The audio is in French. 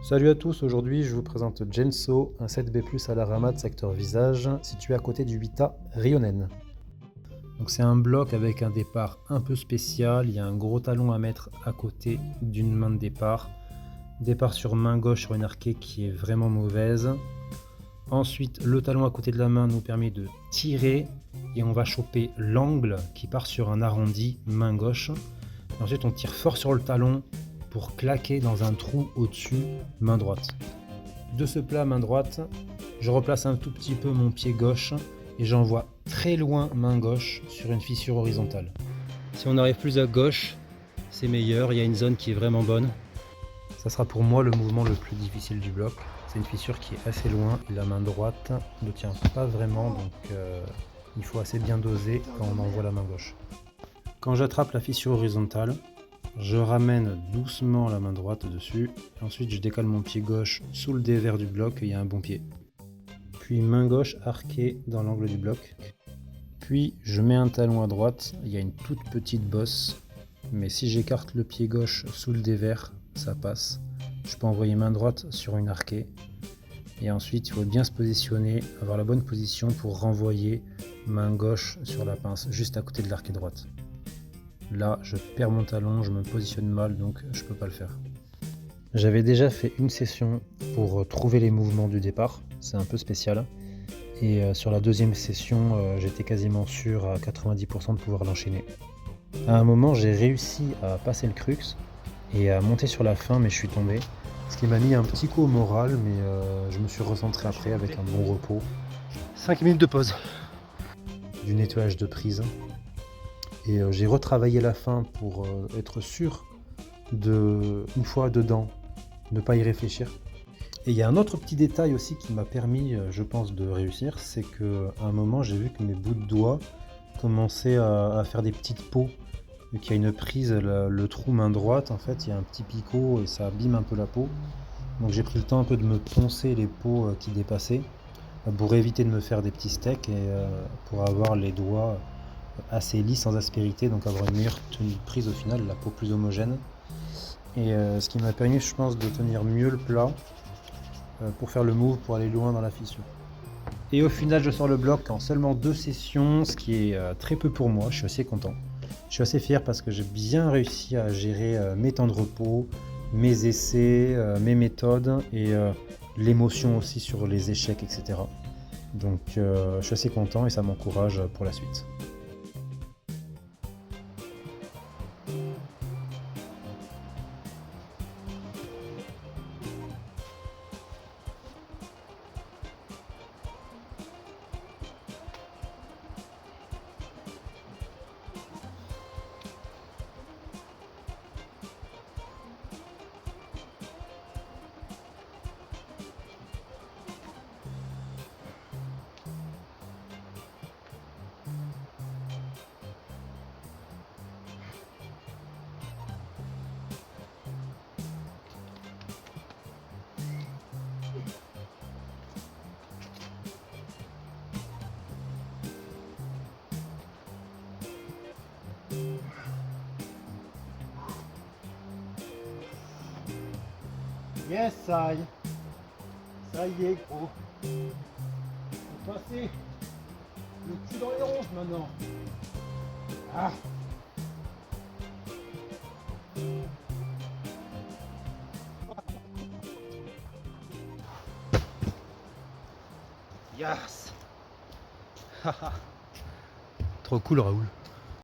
Salut à tous, aujourd'hui je vous présente Genso, un 7B+ à la Ramade secteur visage, situé à côté du Vita Rionen. Donc c'est un bloc avec un départ un peu spécial, il y a un gros talon à mettre à côté d'une main de départ. Départ sur main gauche sur une arquée qui est vraiment mauvaise. Ensuite le talon à côté de la main nous permet de tirer et on va choper l'angle qui part sur un arrondi main gauche. Et ensuite on tire fort sur le talon pour claquer dans un trou au-dessus, main droite. De ce plat main droite, je replace un tout petit peu mon pied gauche et j'envoie très loin main gauche sur une fissure horizontale. Si on arrive plus à gauche, c'est meilleur, il y a une zone qui est vraiment bonne. Ça sera pour moi le mouvement le plus difficile du bloc. C'est une fissure qui est assez loin et la main droite ne tient pas vraiment, donc il faut assez bien doser quand on envoie la main gauche. Quand j'attrape la fissure horizontale, je ramène doucement la main droite dessus, ensuite je décale mon pied gauche sous le dévers du bloc et il y a un bon pied. Puis main gauche arquée dans l'angle du bloc. Puis je mets un talon à droite, il y a une toute petite bosse, mais si j'écarte le pied gauche sous le dévers, ça passe. Je peux envoyer main droite sur une arquée. Et ensuite il faut bien se positionner, avoir la bonne position pour renvoyer main gauche sur la pince, juste à côté de l'arquée droite. Là, je perds mon talon, je me positionne mal, donc je peux pas le faire. J'avais déjà fait une session pour trouver les mouvements du départ, c'est un peu spécial. Et sur la deuxième session, j'étais quasiment sûr à 90% de pouvoir l'enchaîner. À un moment, j'ai réussi à passer le crux et à monter sur la fin, mais je suis tombé. Ce qui m'a mis un petit coup au moral, mais je me suis recentré après avec un bon repos. 5 minutes de pause. Du nettoyage de prise. Et j'ai retravaillé la fin pour être sûr de, une fois dedans, ne pas y réfléchir. Et il y a un autre petit détail aussi qui m'a permis, je pense, de réussir, c'est qu'à un moment j'ai vu que mes bouts de doigts commençaient à faire des petites peaux. Vu qu'il y a une prise, le trou main droite, en fait, il y a un petit picot et ça abîme un peu la peau. Donc j'ai pris le temps un peu de me poncer les peaux qui dépassaient pour éviter de me faire des petits steaks et pour avoir les doigts assez lisse, sans aspérité, donc avoir une meilleure tenue de prise au final, la peau plus homogène. Et ce qui m'a permis, je pense, de tenir mieux le plat pour faire le move, pour aller loin dans la fissure. Et au final, je sors le bloc en seulement 2 sessions, ce qui est très peu pour moi, je suis assez content. Je suis assez fier parce que j'ai bien réussi à gérer mes temps de repos, mes essais, mes méthodes et l'émotion aussi sur les échecs, etc. Donc je suis assez content et ça m'encourage pour la suite. Yes, ça y est, gros. Faut passer le cul dans les ronces maintenant. Ah. Yes. Trop cool, Raoul.